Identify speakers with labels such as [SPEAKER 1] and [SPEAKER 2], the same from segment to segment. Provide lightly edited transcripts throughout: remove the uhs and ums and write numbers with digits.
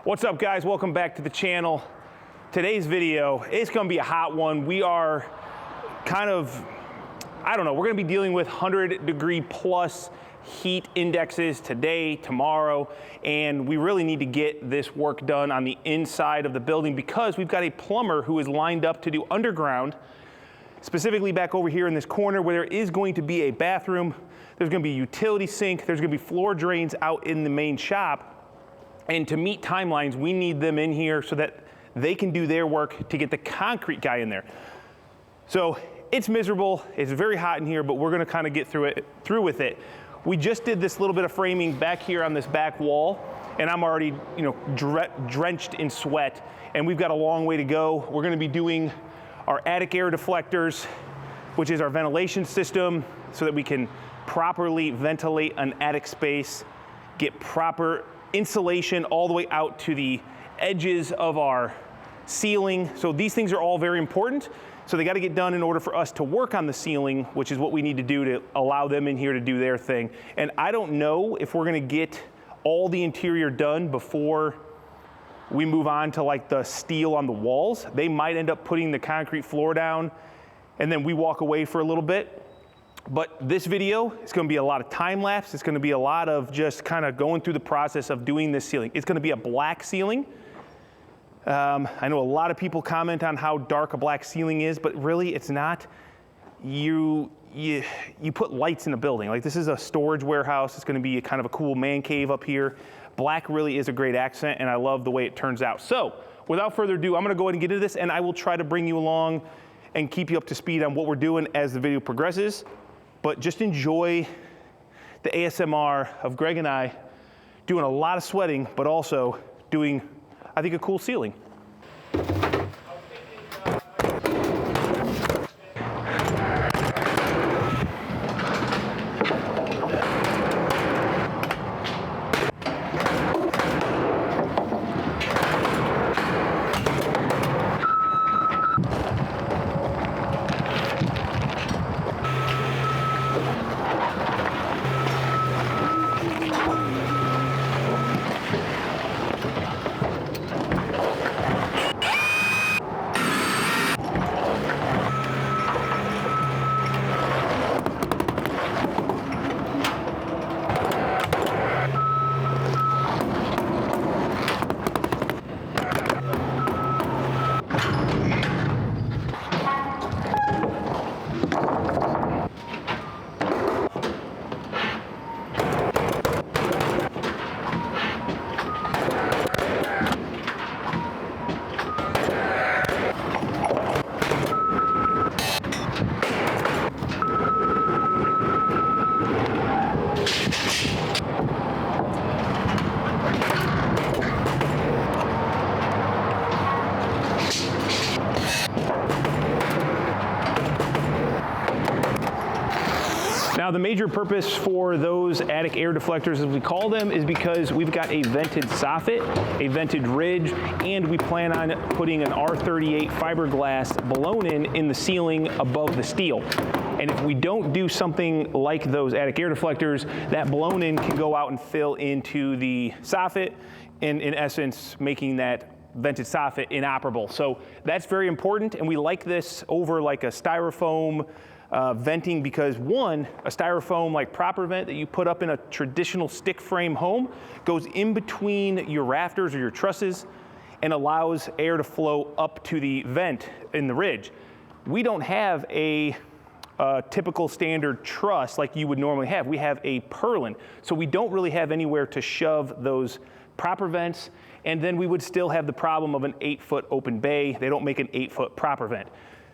[SPEAKER 1] What's up, guys? Welcome back to the channel. Today's video, it's gonna be a hot one. We are kind of, I don't know, we're gonna be dealing with 100-degree plus heat indexes today, tomorrow, and we really need to get this work done on the inside of the building because we've got a plumber who is lined up to do underground, specifically back over here in this corner where there is going to be a bathroom, there's gonna be a utility sink, there's gonna be floor drains out in the main shop. And to meet timelines, we need them in here so that they can do their work to get the concrete guy in there. So it's miserable, it's very hot in here, but we're gonna kind of get through with it. We just did this little bit of framing back here on this back wall, and I'm already, drenched in sweat, and we've got a long way to go. We're gonna be doing our attic air deflectors, which is our ventilation system, so that we can properly ventilate an attic space, get proper insulation all the way out to the edges of our ceiling. So these things are all very important. So they got to get done in order for us to work on the ceiling, which is what we need to do to allow them in here to do their thing. And I don't know if we're going to get all the interior done before we move on to like the steel on the walls. They might end up putting the concrete floor down and then we walk away for a little bit. But this video is going to be a lot of time lapse. It's going to be a lot of just kind of going through the process of doing this ceiling. It's going to be a black ceiling. I know a lot of people comment on how dark a black ceiling is, but really it's not. You put lights in a building. Like this is a storage warehouse. It's going to be kind of a cool man cave up here. Black really is a great accent, and I love the way it turns out. So without further ado, I'm going to go ahead and get into this, and I will try to bring you along and keep you up to speed on what we're doing as the video progresses. But just enjoy the ASMR of Greg and I doing a lot of sweating, but also doing, I think, a cool ceiling. Now, the major purpose for those attic air deflectors, as we call them, is because we've got a vented soffit, a vented ridge, and we plan on putting an R38 fiberglass blown in the ceiling above the steel. And if we don't do something like those attic air deflectors, that blown in can go out and fill into the soffit, and in essence, making that vented soffit inoperable. So that's very important, and we like this over like a styrofoam venting because one, a styrofoam like proper vent that you put up in a traditional stick frame home goes in between your rafters or your trusses and allows air to flow up to the vent in the ridge. We don't have a typical standard truss like you would normally have. We have a purlin, so we don't really have anywhere to shove those proper vents, and then we would still have the problem of an 8-foot open bay. They don't make an 8-foot proper vent.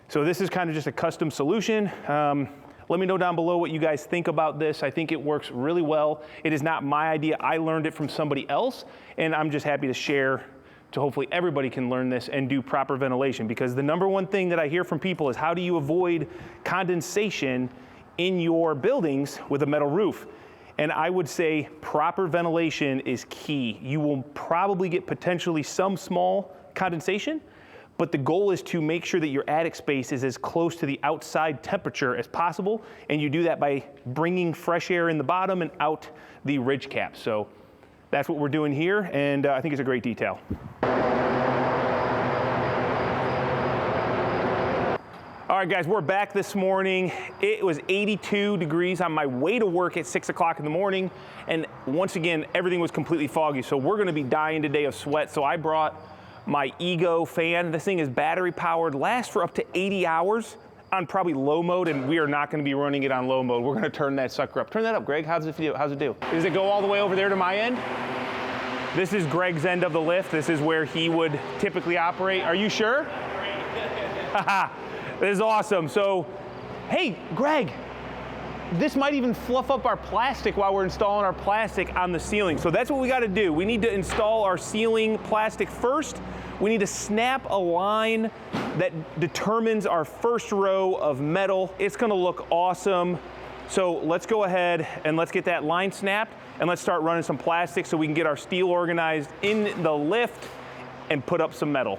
[SPEAKER 1] So this is kind of just a custom solution. Let me know down below what you guys think about this. I think it works really well. It is not my idea. I learned it from somebody else, and I'm just happy to share to hopefully everybody can learn this and do proper ventilation, because the number one thing that I hear from people is how do you avoid condensation in your buildings with a metal roof? And I would say proper ventilation is key. You will probably get potentially some small condensation, but the goal is to make sure that your attic space is as close to the outside temperature as possible, and you do that by bringing fresh air in the bottom and out the ridge cap. So that's what we're doing here, and I think it's a great detail. All right, guys, we're back this morning. It was 82 degrees on my way to work at 6 o'clock in the morning, and once again, everything was completely foggy, so we're gonna be dying today of sweat, so I brought my Ego fan. This thing is battery powered, lasts for up to 80 hours on probably low mode, and we are not gonna be running it on low mode. We're gonna turn that sucker up. Turn that up, Greg. How's it do? Does it go all the way over there to my end? This is Greg's end of the lift. This is where he would typically operate. Are you sure? Haha. This is awesome. So, hey, Greg, this might even fluff up our plastic while we're installing our plastic on the ceiling. So that's what we got to do. We need to install our ceiling plastic first. We need to snap a line that determines our first row of metal. It's going to look awesome. So let's go ahead and let's get that line snapped, and let's start running some plastic so we can get our steel organized in the lift and put up some metal.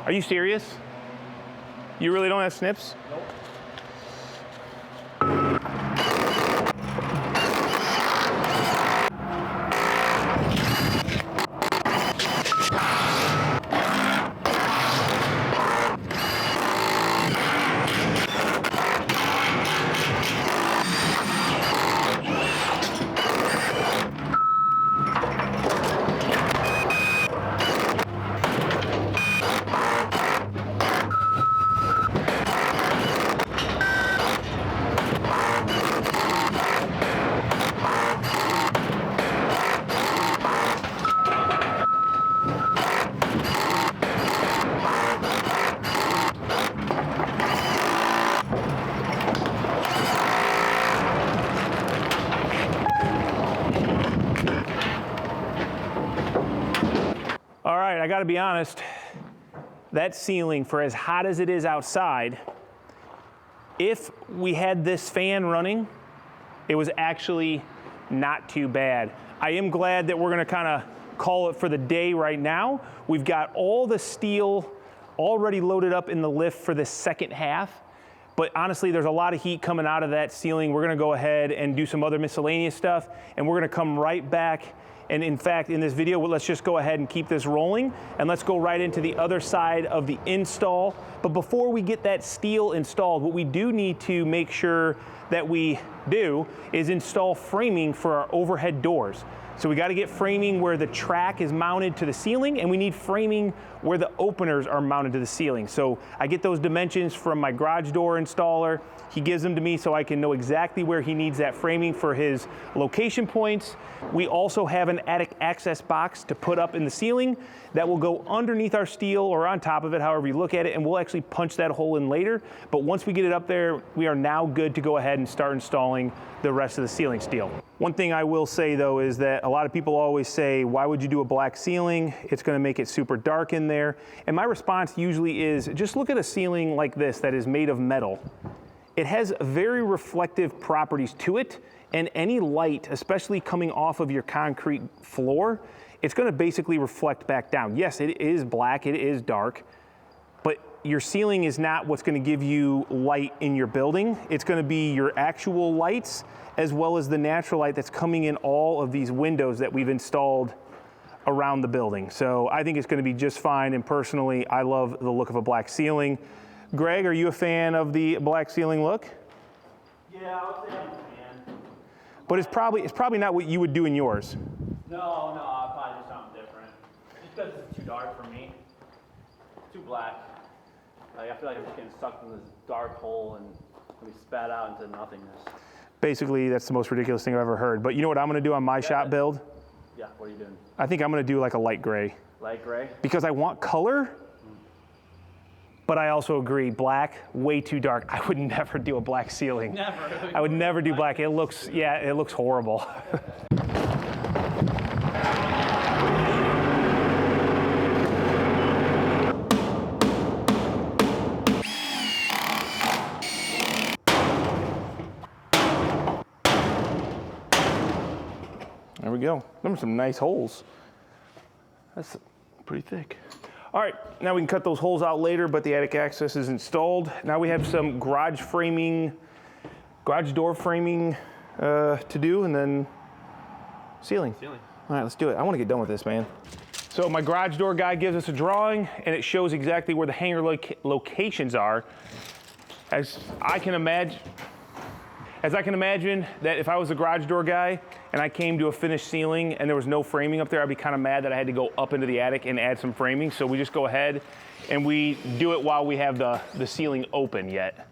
[SPEAKER 1] Are you serious? You really don't have snips? Nope. All right, I gotta be honest, that ceiling, for as hot as it is outside, if we had this fan running, it was actually not too bad. I am glad that we're gonna kinda call it for the day right now. We've got all the steel already loaded up in the lift for the second half, but honestly, there's a lot of heat coming out of that ceiling. We're gonna go ahead and do some other miscellaneous stuff, and we're gonna come right back. And in fact, in this video, let's just go ahead and keep this rolling, and let's go right into the other side of the install. But before we get that steel installed, what we do need to make sure that we do is install framing for our overhead doors. So we got to get framing where the track is mounted to the ceiling, and we need framing where the openers are mounted to the ceiling. So I get those dimensions from my garage door installer. He gives them to me so I can know exactly where he needs that framing for his location points. We also have an attic access box to put up in the ceiling that will go underneath our steel or on top of it, however you look at it, and we'll actually punch that hole in later. But once we get it up there, we are now good to go ahead and start installing the rest of the ceiling steel. One thing I will say though is that a lot of people always say, why would you do a black ceiling? It's gonna make it super dark in there. And my response usually is, just look at a ceiling like this that is made of metal. It has very reflective properties to it, and any light, especially coming off of your concrete floor, it's gonna basically reflect back down. Yes, it is black, it is dark, but your ceiling is not what's gonna give you light in your building. It's gonna be your actual lights, as well as the natural light that's coming in all of these windows that we've installed around the building. So I think it's gonna be just fine, and personally, I love the look of a black ceiling. Greg, are you a fan of the black ceiling look?
[SPEAKER 2] Yeah, I would say I'm a fan.
[SPEAKER 1] But it's probably not what you would do in yours.
[SPEAKER 2] No, I'll probably do something different. Just because it's too dark for me. Too black. Like, I feel like I'm just getting sucked in this dark hole and be spat out into nothingness.
[SPEAKER 1] Basically, that's the most ridiculous thing I've ever heard. But you know what I'm gonna do on my shop build?
[SPEAKER 2] Yeah, what are you doing?
[SPEAKER 1] I think I'm gonna do like a light gray.
[SPEAKER 2] Light gray?
[SPEAKER 1] Because I want color, but I also agree, black, way too dark. I would never do a black ceiling.
[SPEAKER 2] Never.
[SPEAKER 1] I would never do black. It looks horrible. Them are some nice holes. That's pretty thick. All right, now we can cut those holes out later, but the attic access is installed. Now we have some garage door framing to do, and then ceiling. All right, let's do it. I want to get done with this, man. So my garage door guy gives us a drawing, and it shows exactly where the hanger locations are. As I can imagine that if I was a garage door guy and I came to a finished ceiling and there was no framing up there, I'd be kind of mad that I had to go up into the attic and add some framing. So we just go ahead and we do it while we have the ceiling open yet.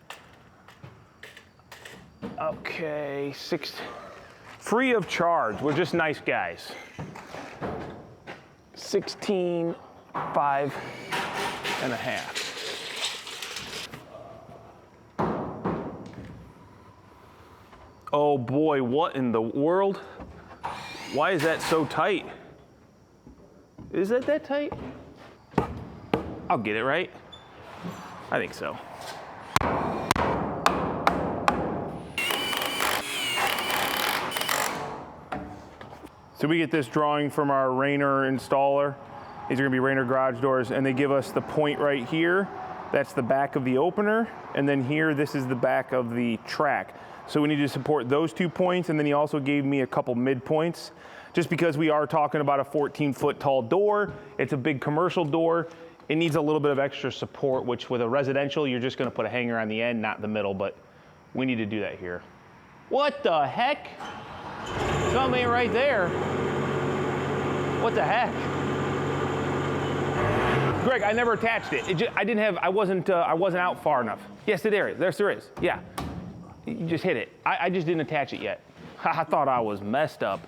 [SPEAKER 1] Okay, free of charge. We're just nice guys. 16.5 and a half. Oh boy, what in the world? Why is that so tight? Is that tight? I'll get it, right? I think so. So we get this drawing from our Rainer installer. These are gonna be Rainer garage doors, and they give us the point right here. That's the back of the opener, and then here, this is the back of the track. So we need to support those 2 points, and then he also gave me a couple midpoints. Just because we are talking about a 14-foot tall door, it's a big commercial door, it needs a little bit of extra support, which with a residential, you're just gonna put a hanger on the end, not the middle, but we need to do that here. What the heck? Something ain't right there. What the heck? Greg, I never attached it. I wasn't out far enough. Yes, there is. There is. Yeah. You just hit it. I just didn't attach it yet. I thought I was messed up.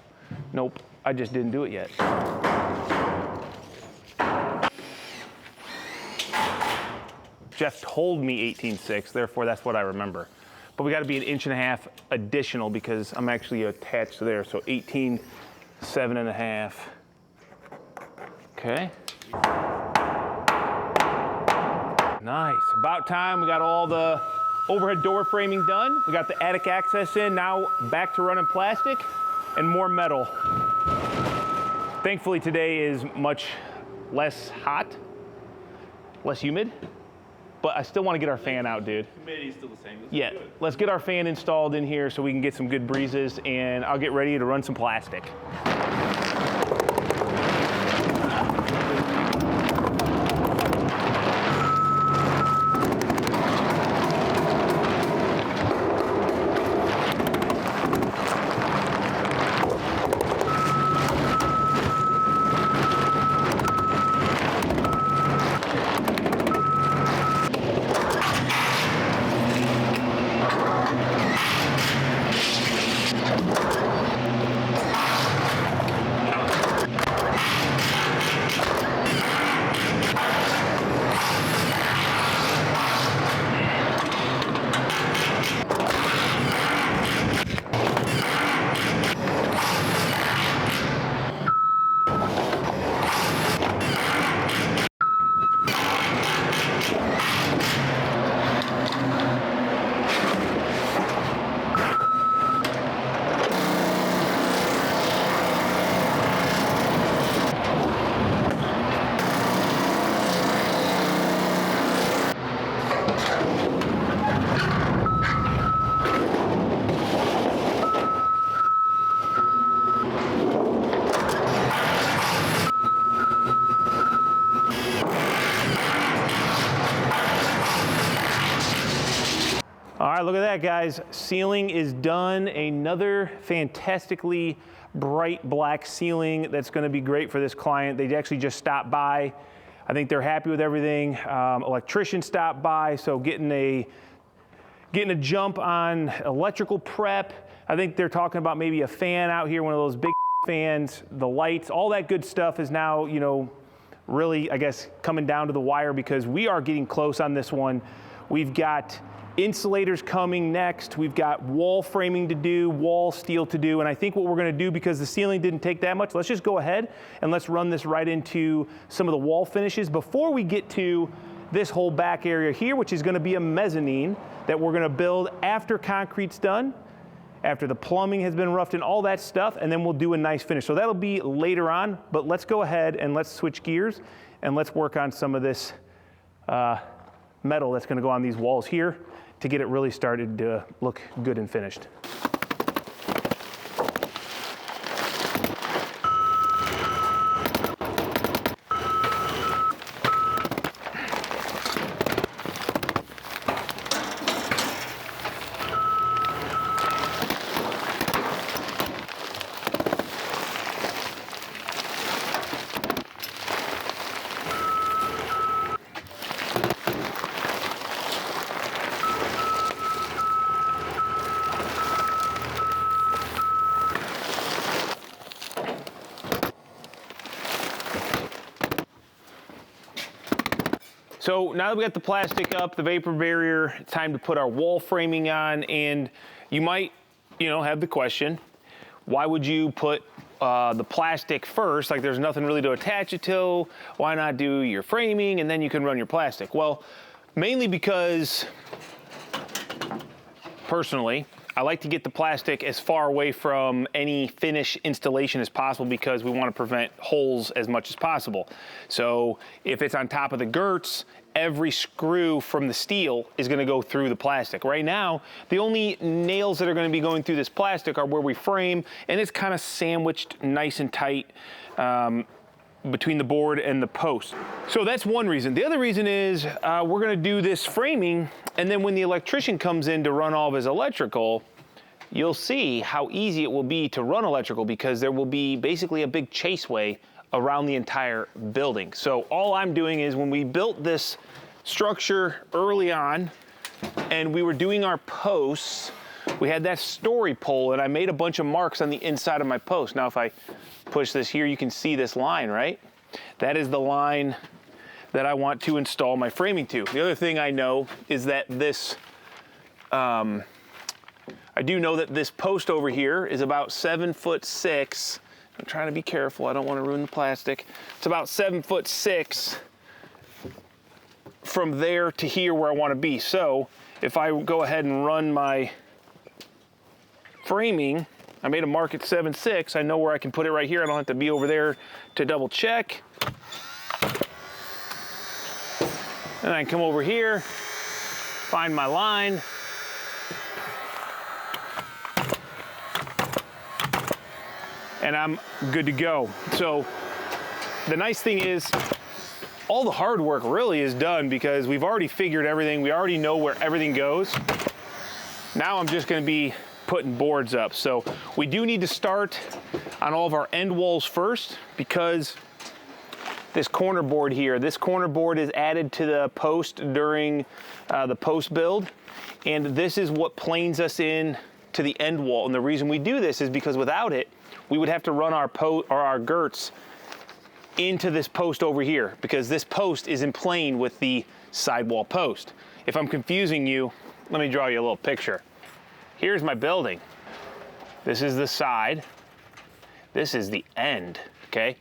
[SPEAKER 1] Nope, I just didn't do it yet. Jeff told me 18.6, therefore that's what I remember. But we got to be 1.5 inches additional because I'm actually attached there. So 18.7.5. Okay. Nice. About time. We got all the overhead door framing done. We got the attic access in. Now back to running plastic and more metal. Thankfully today is much less hot, less humid. But I still want to get our fan out, dude.
[SPEAKER 2] Humidity's still the same.
[SPEAKER 1] Yeah, let's get our fan installed in here so we can get some good breezes, and I'll get ready to run some plastic. All right, look at that, guys. Ceiling is done. Another fantastically bright black ceiling that's gonna be great for this client. They actually just stopped by. I think they're happy with everything. Electrician stopped by, so getting a jump on electrical prep. I think they're talking about maybe a fan out here, one of those big fans, the lights, all that good stuff is now, you know, really, I guess, coming down to the wire because we are getting close on this one. We've got insulators coming next. We've got wall framing to do, wall steel to do, and I think what we're gonna do, because the ceiling didn't take that much, let's just go ahead and let's run this right into some of the wall finishes before we get to this whole back area here, which is gonna be a mezzanine that we're gonna build after concrete's done. after the plumbing has been roughed in, all that stuff, and then we'll do a nice finish. So that'll be later on, but let's go ahead and let's switch gears and let's work on some of this metal that's gonna go on these walls here to get it really started to look good and finished. So now that we got the plastic up, the vapor barrier, it's time to put our wall framing on. And you might, have the question, why would you put the plastic first? Like there's nothing really to attach it to. Why not do your framing and then you can run your plastic? Well, mainly because personally, I like to get the plastic as far away from any finish installation as possible because we want to prevent holes as much as possible. So if it's on top of the girts, every screw from the steel is going to go through the plastic. Right now, the only nails that are going to be going through this plastic are where we frame, and it's kind of sandwiched nice and tight between the board and the post. So that's one reason. The other reason is we're going to do this framing, and then when the electrician comes in to run all of his electrical, you'll see how easy it will be to run electrical because there will be basically a big chaseway around the entire building. So all I'm doing is when we built this structure early on and we were doing our posts, we had that story pole and I made a bunch of marks on the inside of my post. Now if I push this here, you can see this line, right? That is the line that I want to install my framing to. The other thing I know is that this, I do know that this post over here is about 7'6". I'm trying to be careful, I don't want to ruin the plastic. It's about 7'6" from there to here where I want to be. So if I go ahead and run my framing, I made a mark at 7'6". I know where I can put it right here. I don't have to be over there to double check. And I can come over here, find my line. And I'm good to go. So the nice thing is all the hard work really is done because we've already figured everything. We already know where everything goes. Now I'm just gonna be putting boards up. So we do need to start on all of our end walls first because this corner board here, this corner board is added to the post during the post build. And this is what planes us in to the end wall. And the reason we do this is because without it, we would have to run our girts into this post over here because this post is in plane with the sidewall post. If I'm confusing you, let me draw you a little picture. Here's my building. This is the side. This is the end, okay?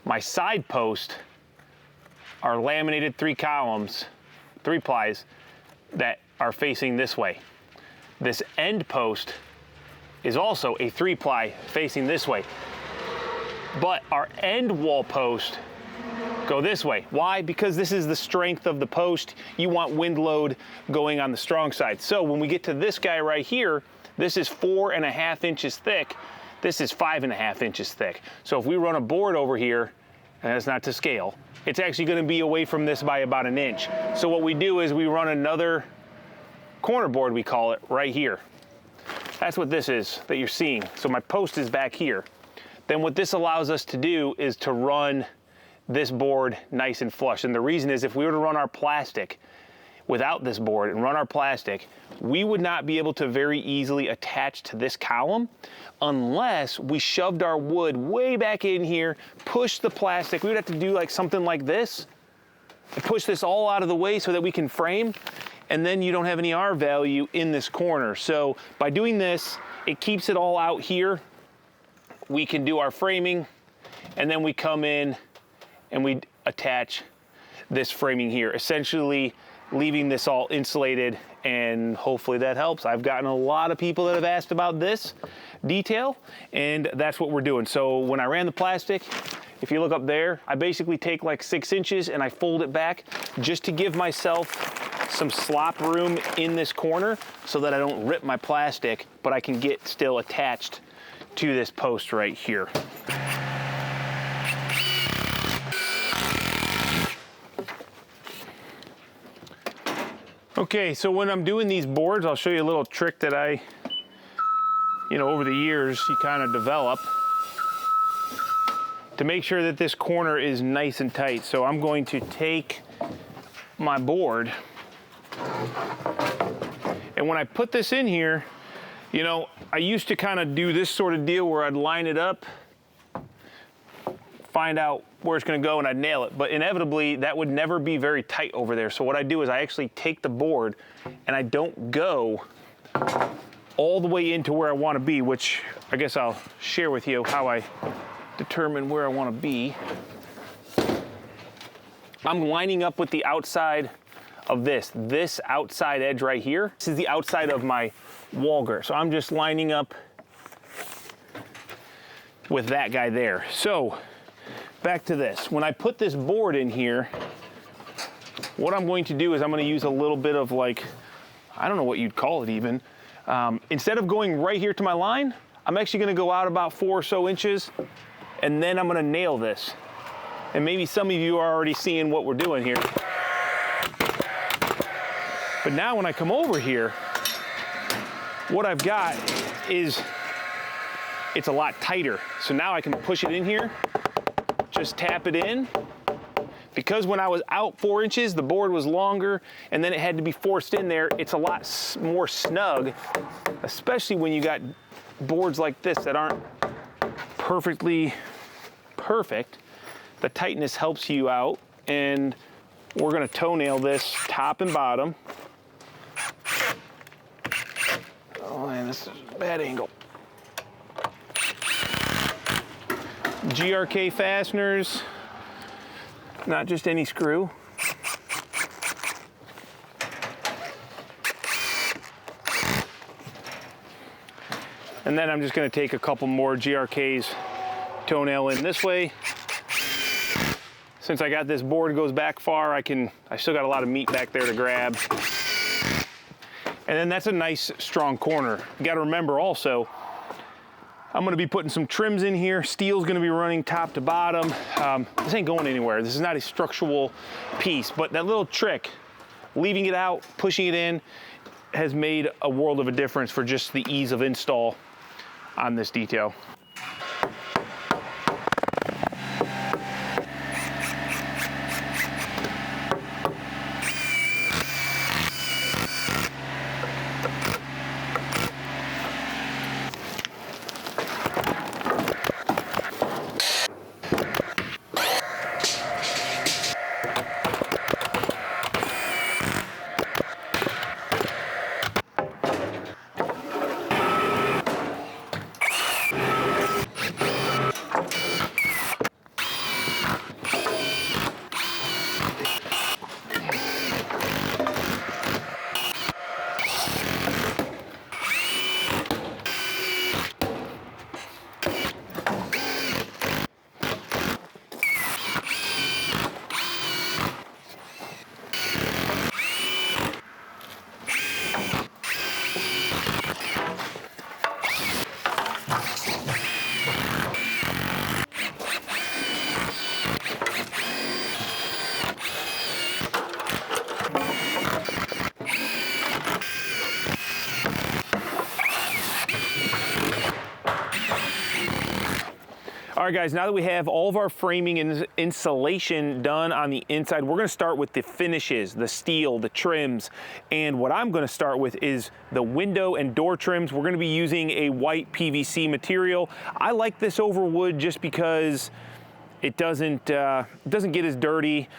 [SPEAKER 1] My side posts are laminated 3 columns, 3 plies that are facing this way. This end post is also a 3-ply facing this way. But our end wall post go this way. Why? Because this is the strength of the post. You want wind load going on the strong side. So when we get to this guy right here, this is 4.5 inches thick. This is 5.5 inches thick. So if we run a board over here, and it's not to scale, it's actually gonna be away from this by about 1 inch. So what we do is we run another corner board, we call it, right here. That's what this is that you're seeing. So my post is back here. Then what this allows us to do is to run this board nice and flush. And the reason is if we were to run our plastic without this board and run our plastic, we would not be able to very easily attach to this column unless we shoved our wood way back in here, pushed the plastic. We would have to do like something like this, and push this all out of the way so that we can frame. And then you don't have any R value in this corner. So by doing this, it keeps it all out here. We can do our framing, and then we come in and we attach this framing here. Essentially, leaving this all insulated, and hopefully that helps. I've gotten a lot of people that have asked about this detail, and that's what we're doing. So when I ran the plastic, if you look up there, I basically take like 6 inches and I fold it back just to give myself some slop room in this corner so that I don't rip my plastic, but I can get still attached to this post right here. Okay, so when I'm doing these boards, I'll show you a little trick that I, over the years, you kind of develop to make sure that this corner is nice and tight. So I'm going to take my board, and when I put this in here, I used to kind of do this sort of deal where I'd line it up, find out where it's gonna go, and I'd nail it. But inevitably, that would never be very tight over there. So what I do is I actually take the board and I don't go all the way into where I wanna be, which I guess I'll share with you how I determine where I wanna be. I'm lining up with the outside of this outside edge right here. This is the outside of my wall girt. So I'm just lining up with that guy there. So back to this. When I put this board in here, what I'm going to do is I'm going to use a little bit of like, I don't know what you'd call it even. Instead of going right here to my line, I'm actually going to go out about 4 or so inches, and then I'm going to nail this. And maybe some of you are already seeing what we're doing here. But now when I come over here, what I've got is it's a lot tighter. So now I can push it in here, just tap it in. Because when I was out 4 inches, the board was longer, and then it had to be forced in there, it's a lot more snug, especially when you got boards like this that aren't perfectly perfect. The tightness helps you out, and we're gonna toenail this top and bottom. Oh man, this is a bad angle. GRK fasteners, not just any screw. And then I'm just going to take a couple more GRKs, toenail in this way. Since I got this board goes back far, I still got a lot of meat back there to grab. And then that's a nice strong corner. You got to remember also, I'm gonna be putting some trims in here. Steel's gonna be running top to bottom. This ain't going anywhere. This is not a structural piece, but that little trick, leaving it out, pushing it in, has made a world of a difference for just the ease of install on this detail. All right, guys, now that we have all of our framing and insulation done on the inside, we're gonna start with the finishes, the steel, the trims, and what I'm gonna start with is the window and door trims. We're gonna be using a white PVC material. I like this over wood just because it doesn't get as dirty.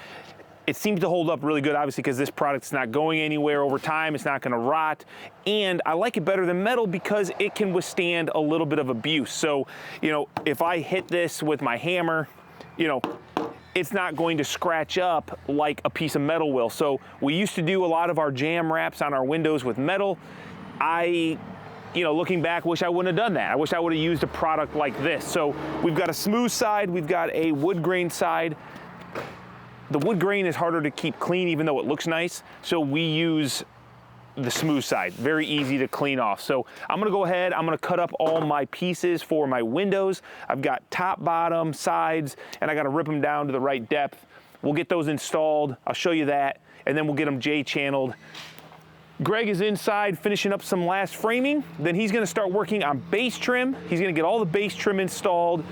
[SPEAKER 1] It seems to hold up really good, obviously, because this product's not going anywhere over time. It's not gonna rot. And I like it better than metal because it can withstand a little bit of abuse. So, if I hit this with my hammer, it's not going to scratch up like a piece of metal will. So we used to do a lot of our jam wraps on our windows with metal. Looking back, wish I wouldn't have done that. I wish I would have used a product like this. So we've got a smooth side, we've got a wood grain side. The wood grain is harder to keep clean even though it looks nice. So we use the smooth side, very easy to clean off. So I'm gonna go ahead, I'm gonna cut up all my pieces for my windows. I've got top, bottom, sides, and I gotta rip them down to the right depth. We'll get those installed, I'll show you that, and then we'll get them J-channeled. Greg is inside finishing up some last framing. Then he's gonna start working on base trim. He's gonna get all the base trim installed.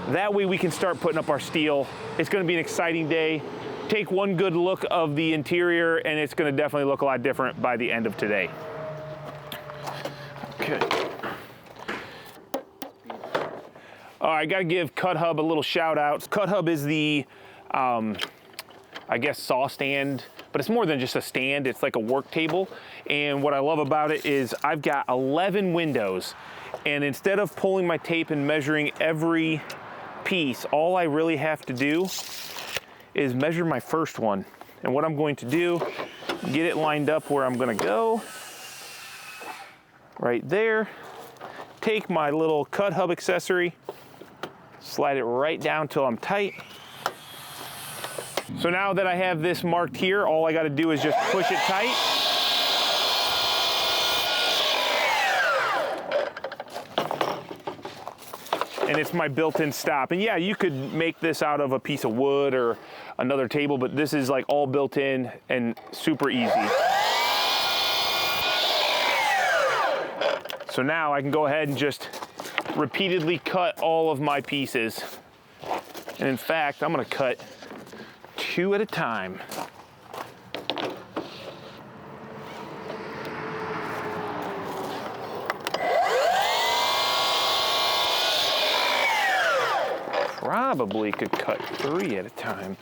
[SPEAKER 1] That way we can start putting up our steel. It's gonna be an exciting day. Take one good look of the interior and it's gonna definitely look a lot different by the end of today. Okay. All right, I gotta give Cut Hub a little shout out. Cut Hub is the, I guess, saw stand, but it's more than just a stand, it's like a work table. And what I love about it is I've got 11 windows, and instead of pulling my tape and measuring every piece, all I really have to do is measure my first one. And what I'm going to do, get it lined up where I'm gonna go, right there, take my little Cut Hub accessory, slide it right down till I'm tight. So now that I have this marked here, all I gotta do is just push it tight. And it's my built-in stop. And yeah, you could make this out of a piece of wood or another table, but this is like all built in and super easy. So now I can go ahead and just repeatedly cut all of my pieces. And in fact, I'm gonna cut 2 at a time. Probably could cut 3 at a time.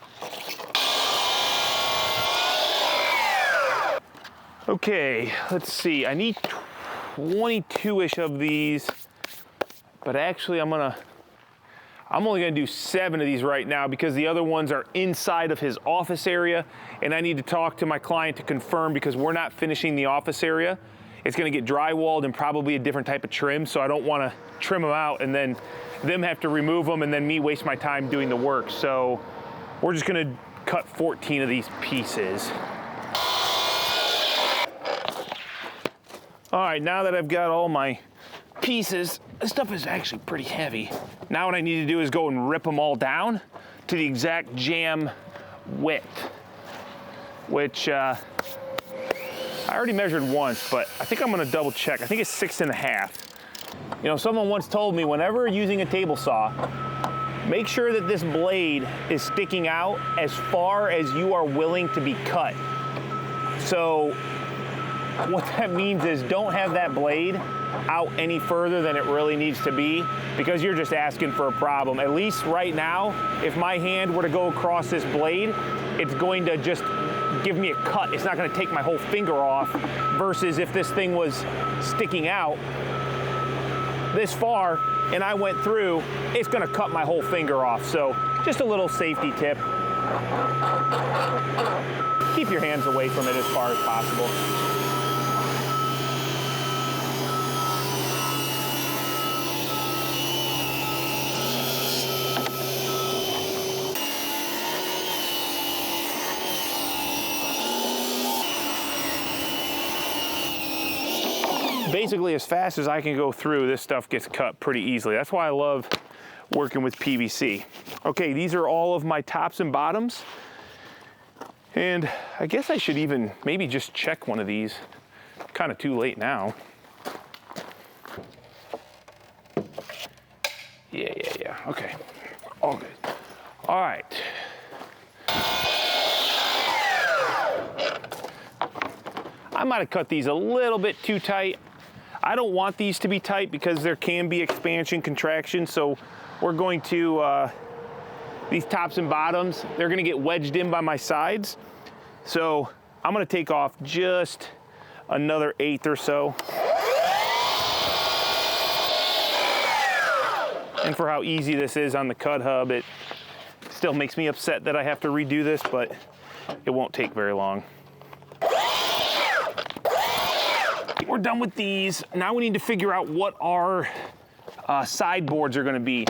[SPEAKER 1] Okay, let's see. I need 22-ish of these, but actually I'm only gonna do 7 of these right now because the other ones are inside of his office area, and I need to talk to my client to confirm because we're not finishing the office area. It's gonna get drywalled and probably a different type of trim, so I don't wanna trim them out and then them have to remove them and then me waste my time doing the work. So we're just gonna cut 14 of these pieces. All right, now that I've got all my pieces, this stuff is actually pretty heavy. Now what I need to do is go and rip them all down to the exact jam width, which I already measured once, but I think I'm gonna double check. I think it's 6.5. You know, someone once told me whenever using a table saw, make sure that this blade is sticking out as far as you are willing to be cut. So what that means is don't have that blade out any further than it really needs to be because you're just asking for a problem. At least right now, if my hand were to go across this blade, it's going to just give me a cut. It's not gonna take my whole finger off versus if this thing was sticking out this far and I went through, it's gonna cut my whole finger off. So just a little safety tip. Keep your hands away from it as far as possible. Basically, as fast as I can go through, this stuff gets cut pretty easily. That's why I love working with PVC. Okay, these are all of my tops and bottoms. And I guess I should even maybe just check one of these. Kind of too late now. Yeah, okay. All good. All right. I might have cut these a little bit too tight. I don't want these to be tight because there can be expansion, contraction, so we're going to, these tops and bottoms, they're gonna get wedged in by my sides. So I'm gonna take off just another 1/8 or so. And for how easy this is on the Cut Hub, it still makes me upset that I have to redo this, but it won't take very long. We're done with these. Now we need to figure out what our sideboards are gonna be.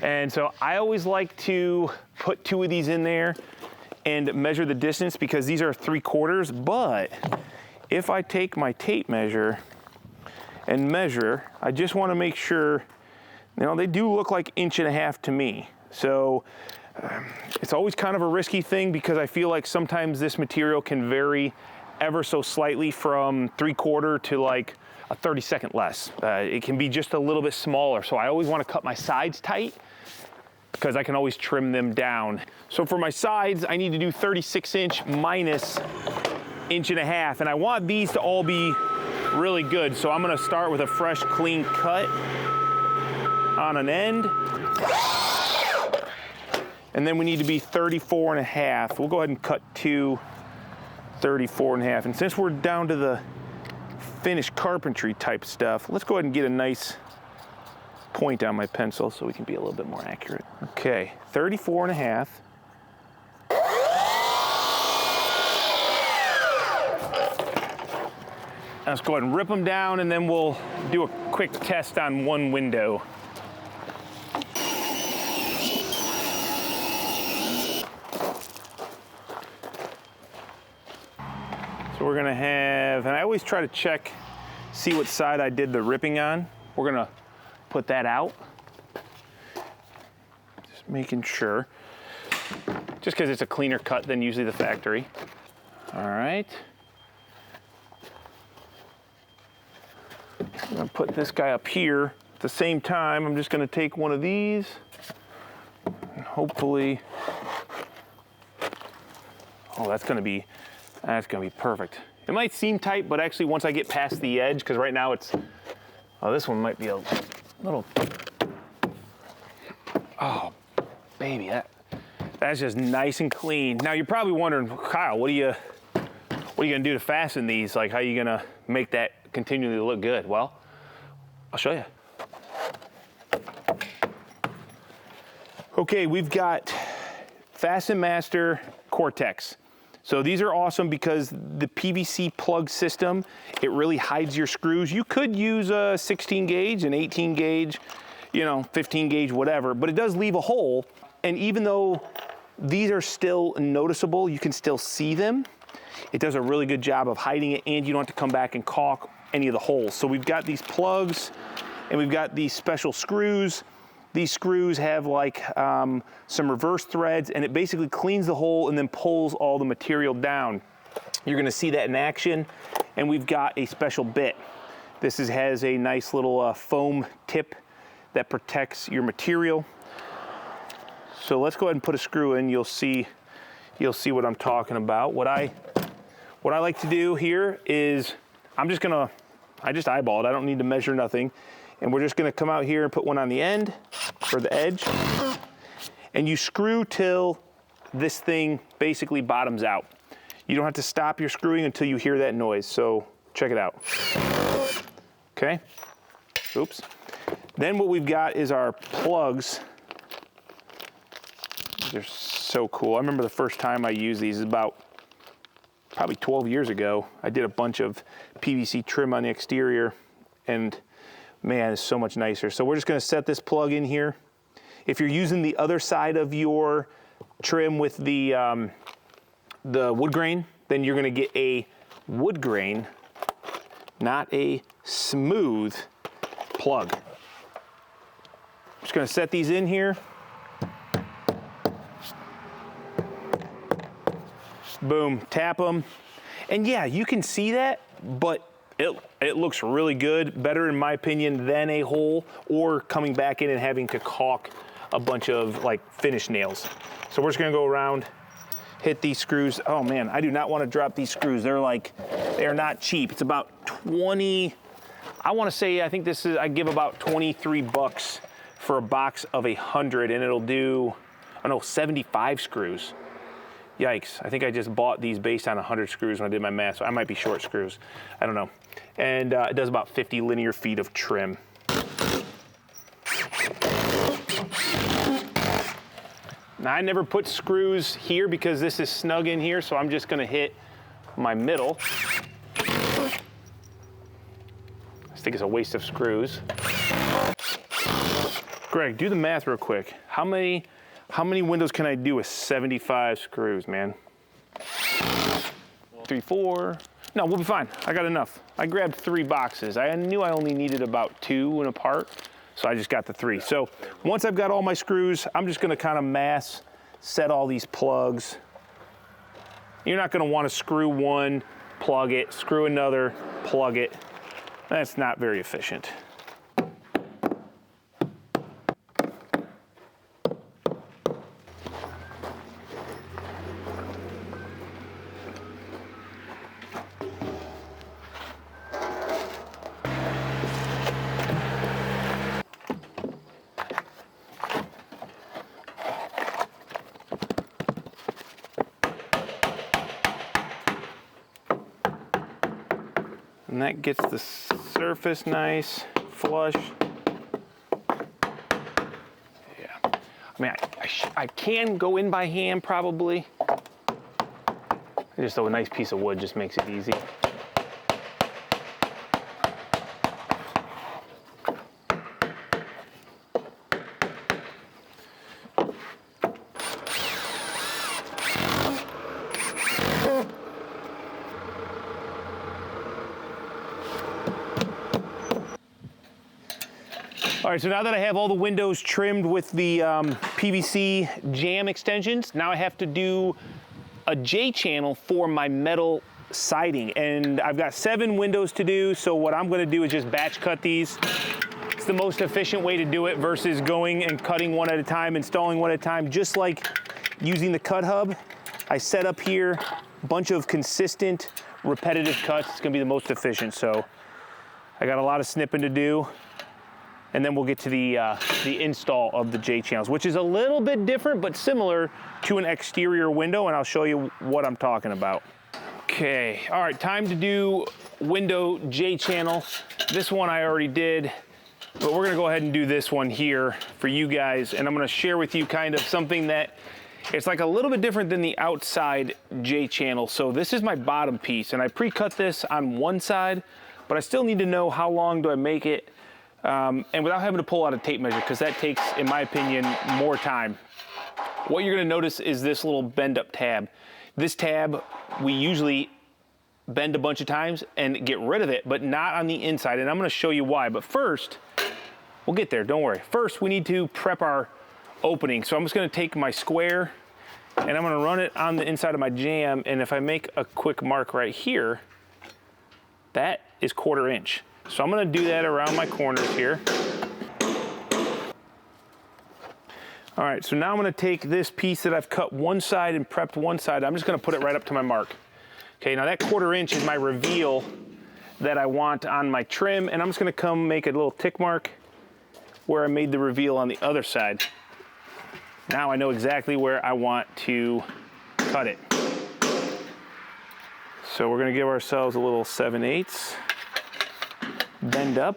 [SPEAKER 1] And so I always like to put 2 of these in there and measure the distance because these are 3/4, but if I take my tape measure and measure, I just wanna make sure, you know, they do look like 1.5 to me. So it's always kind of a risky thing because I feel like sometimes this material can vary ever so slightly from 3/4 to like a 32nd less. It can be just a little bit smaller. So I always want to cut my sides tight because I can always trim them down. So for my sides, I need to do 36" minus 1.5. And I want these to all be really good. So I'm gonna start with a fresh, clean cut on an end. And then we need to be 34.5. We'll go ahead and cut 2 34.5. And since we're down to the finished carpentry type stuff, let's go ahead and get a nice point on my pencil so we can be a little bit more accurate. Okay, 34.5. Let's go ahead and rip them down and then we'll do a quick test on one window. So we're gonna have, and I always try to check, see what side I did the ripping on. We're gonna put that out. Just making sure. Just because it's a cleaner cut than usually the factory. All right. I'm gonna put this guy up here. At the same time, I'm just gonna take one of these and hopefully, oh, that's gonna be perfect. It might seem tight, but actually once I get past the edge, because right now it's, oh, this one might be a little, oh, baby, that's just nice and clean. Now you're probably wondering, Kyle, what are you gonna do to fasten these? Like, how are you gonna make that continually look good? Well, I'll show you. Okay, we've got Fasten Master Cortex. So these are awesome because the PVC plug system, it really hides your screws. You could use a 16 gauge, an 18 gauge, 15 gauge, whatever, but it does leave a hole. And even though these are still noticeable, you can still see them. It does a really good job of hiding it, and you don't have to come back and caulk any of the holes. So we've got these plugs and we've got these special screws. These screws have like some reverse threads, and it basically cleans the hole and then pulls all the material down. You're gonna see that in action. And we've got a special bit. This has a nice little foam tip that protects your material. So let's go ahead and put a screw in. You'll see what I'm talking about. What I like to do here is I just eyeball it. I don't need to measure nothing. And we're just gonna come out here and put one on the end, or the edge. And you screw till this thing basically bottoms out. You don't have to stop your screwing until you hear that noise. So check it out. Okay, oops. Then what we've got is our plugs. They're so cool. I remember the first time I used these is about probably 12 years ago. I did a bunch of PVC trim on the exterior, and man, it's so much nicer. So we're just gonna set this plug in here. If you're using the other side of your trim with the wood grain, then you're gonna get a wood grain, not a smooth plug. Just gonna set these in here. Boom, tap them. And yeah, you can see that, but it looks really good, better in my opinion than a hole or coming back in and having to caulk a bunch of like finish nails. So we're just gonna go around, hit these screws. Oh man, I do not wanna drop these screws. They're not cheap. It's about 20, I wanna say, I think I give about 23 bucks for a box of 100, and it'll do, 75 screws. Yikes, I think I just bought these based on 100 screws when I did my math, so I might be short screws. I don't know. And it does about 50 linear feet of trim. Now I never put screws here because this is snug in here, so I'm just gonna hit my middle. I think it's a waste of screws. Greg, do the math real quick. How many windows can I do with 75 screws, man? 3, 4. No, we'll be fine. I got enough. I grabbed 3 boxes. I knew I only needed about 2 in a part, so I just got the 3. So once I've got all my screws, I'm just gonna kind of mass set all these plugs. You're not gonna wanna screw one, plug it, screw another, plug it. That's not very efficient. And that gets the surface nice, flush. Yeah. I mean, I can go in by hand probably. Just a nice piece of wood just makes it easy. All right, so now that I have all the windows trimmed with the PVC jam extensions, now I have to do a J-channel for my metal siding. And I've got 7 windows to do, so what I'm gonna do is just batch cut these. It's the most efficient way to do it versus going and cutting one at a time, installing one at a time. Just like using the cut hub, I set up here a bunch of consistent, repetitive cuts. It's gonna be the most efficient, so I got a lot of snipping to do. And then we'll get to the install of the J-channels, which is a little bit different, but similar to an exterior window, and I'll show you what I'm talking about. Okay, all right, time to do window J-channel. This one I already did, but we're gonna go ahead and do this one here for you guys, and I'm gonna share with you kind of something that it's like a little bit different than the outside J-channel. So this is my bottom piece, and I pre-cut this on one side, but I still need to know how long do I make it, and without having to pull out a tape measure, because that takes, in my opinion, more time. What you're gonna notice is this little bend up tab. This tab, we usually bend a bunch of times and get rid of it, but not on the inside, and I'm gonna show you why. But first, we'll get there, don't worry. First, we need to prep our opening. So I'm just gonna take my square and I'm gonna run it on the inside of my jam, and if I make a quick mark right here, that is 1/4 inch. So I'm gonna do that around my corners here. All right, so now I'm gonna take this piece that I've cut one side and prepped one side, I'm just gonna put it right up to my mark. Okay, now that 1/4 inch is my reveal that I want on my trim, and I'm just gonna come make a little tick mark where I made the reveal on the other side. Now I know exactly where I want to cut it. So we're gonna give ourselves a little 7/8. Bend up.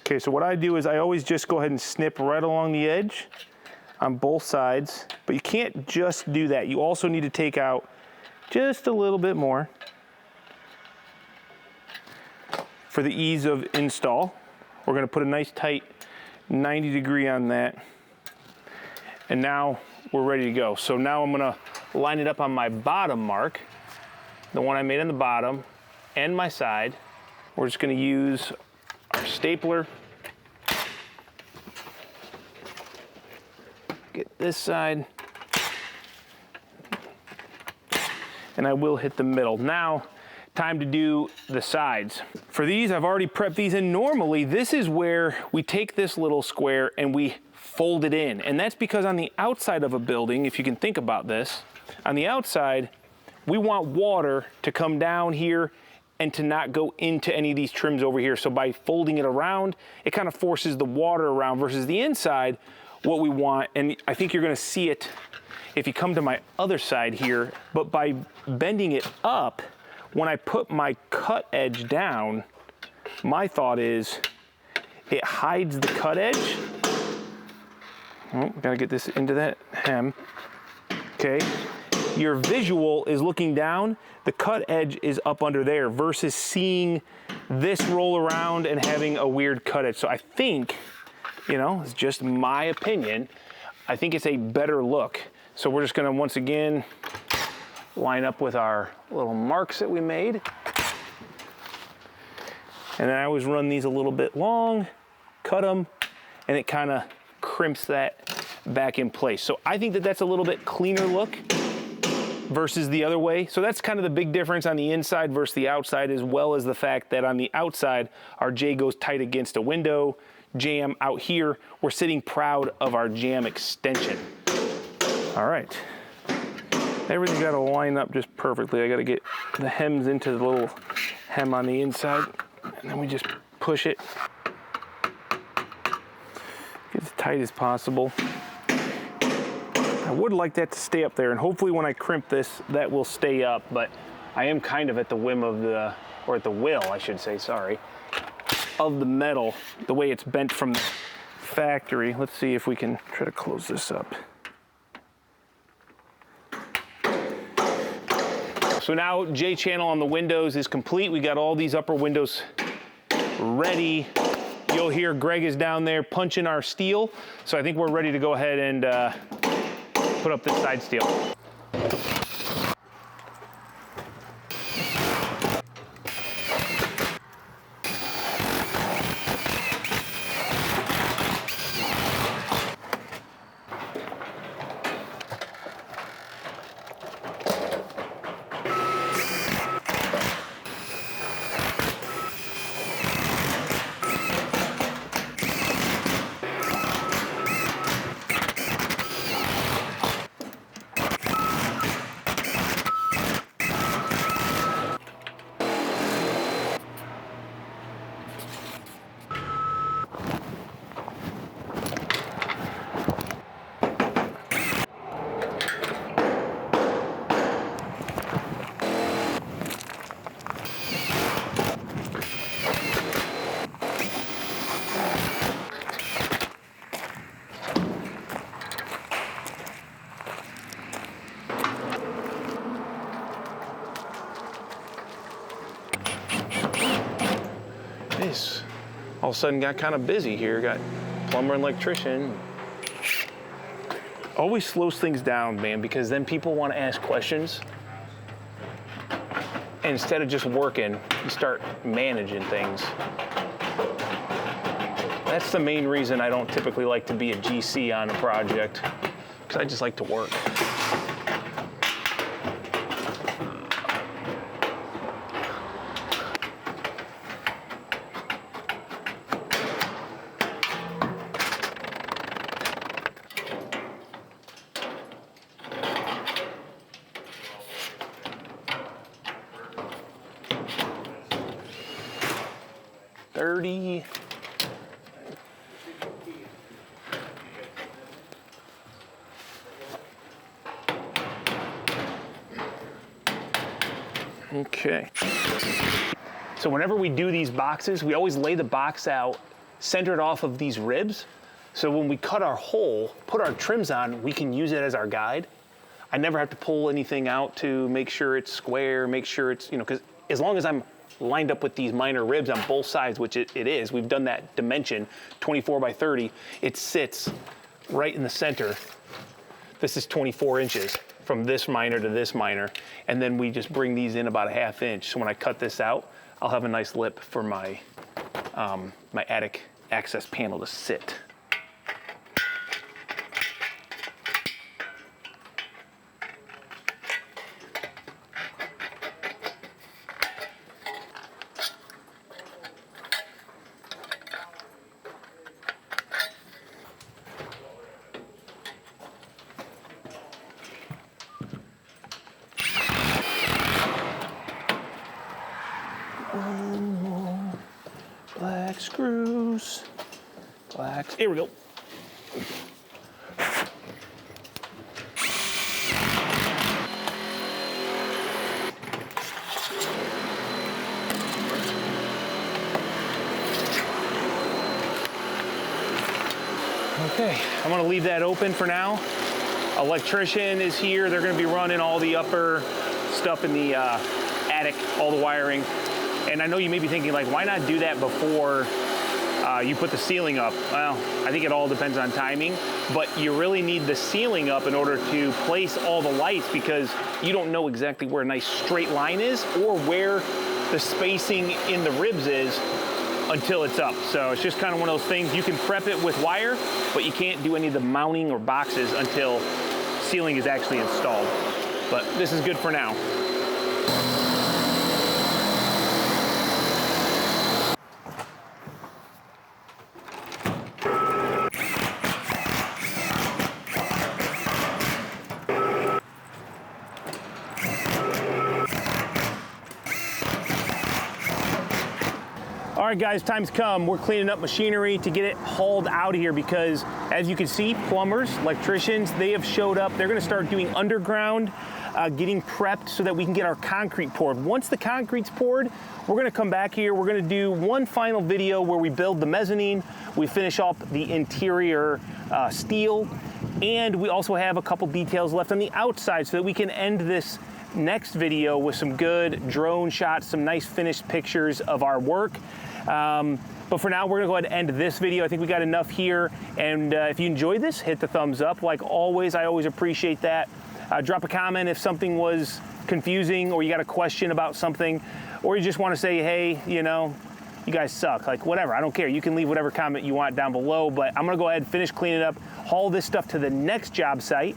[SPEAKER 1] Okay, so what I do is I always just go ahead and snip right along the edge on both sides, but you can't just do that. You also need to take out just a little bit more for the ease of install. We're gonna put a nice tight 90-degree on that. And now we're ready to go. So now I'm gonna line it up on my bottom mark, the one I made on the bottom, and my side. We're just gonna use our stapler. Get this side. And I will hit the middle. Now, time to do the sides. For these, I've already prepped these, and normally this is where we take this little square and we fold it in. And that's because on the outside of a building, if you can think about this, on the outside, we want water to come down here and to not go into any of these trims over here. So by folding it around, it kind of forces the water around, versus the inside, what we want, and I think you're gonna see it if you come to my other side here, but by bending it up, when I put my cut edge down, my thought is It hides the cut edge. Oh, gotta get this into that hem. Okay. Your visual is looking down, the cut edge is up under there versus seeing this roll around and having a weird cut edge. So I think, you know, it's just my opinion, I think it's a better look. So we're just gonna, once again, line up with our little marks that we made. And then I always run these a little bit long, cut them, and it kind of crimps that back in place. So I think that that's a little bit cleaner look versus the other way. So that's kind of the big difference on the inside versus the outside, as well as the fact that on the outside, our J goes tight against a window jamb. Out here, we're sitting proud of our jamb extension. All right. Everything's got to line up just perfectly. I got to get the hems into the little hem on the inside, and then we just push it. Get as tight as possible. I would like that to stay up there, and hopefully when I crimp this, that will stay up, but I am kind of at the whim of the, or at the will, I should say, sorry, of the metal, the way it's bent from the factory. Let's see if we can try to close this up. So now J-channel on the windows is complete. We got all these upper windows ready. You'll hear Greg is down there punching our steel. So I think we're ready to go ahead and put up this side steel. This all of a sudden got kind of busy here. Got plumber and electrician. Always slows things down, man, because then people want to ask questions. And instead of just working, you start managing things. That's the main reason I don't typically like to be a GC on a project, because I just like to work. Okay. So whenever we do these boxes, we always lay the box out centered off of these ribs. So when we cut our hole, put our trims on, we can use it as our guide. I never have to pull anything out to make sure it's square, make sure it's, you know, because as long as I'm lined up with these minor ribs on both sides, which it is, we've done that dimension, 24 by 30, it sits right in the center. This is 24 inches from this minor to this minor, and then we just bring these in about a ½ inch. So when I cut this out, I'll have a nice lip for my, my attic access panel to sit. Black screws, black, here we go. Okay, I'm gonna leave that open for now. Electrician is here. They're gonna be running all the upper stuff in the attic, all the wiring. And I know you may be thinking, like, why not do that before you put the ceiling up? Well, I think it all depends on timing, but you really need the ceiling up in order to place all the lights, because you don't know exactly where a nice straight line is or where the spacing in the ribs is until it's up. So it's just kind of one of those things. You can prep it with wire, but you can't do any of the mounting or boxes until ceiling is actually installed. But this is good for now. All right, guys, time's come. We're cleaning up machinery to get it hauled out of here because, as you can see, plumbers, electricians, they have showed up. They're gonna start doing underground, getting prepped so that we can get our concrete poured. Once the concrete's poured, we're gonna come back here. We're gonna do one final video where we build the mezzanine, we finish off the interior steel, and we also have a couple details left on the outside so that we can end this next video with some good drone shots, some nice finished pictures of our work. But for now, we're gonna go ahead and end this video. I think we got enough here. And if you enjoyed this, hit the thumbs up. Like always, I always appreciate that. Drop a comment if something was confusing or you got a question about something, or you just wanna say, hey, you know, you guys suck, like whatever, I don't care. You can leave whatever comment you want down below, but I'm gonna go ahead and finish cleaning up, haul this stuff to the next job site,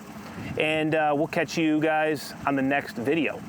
[SPEAKER 1] and we'll catch you guys on the next video.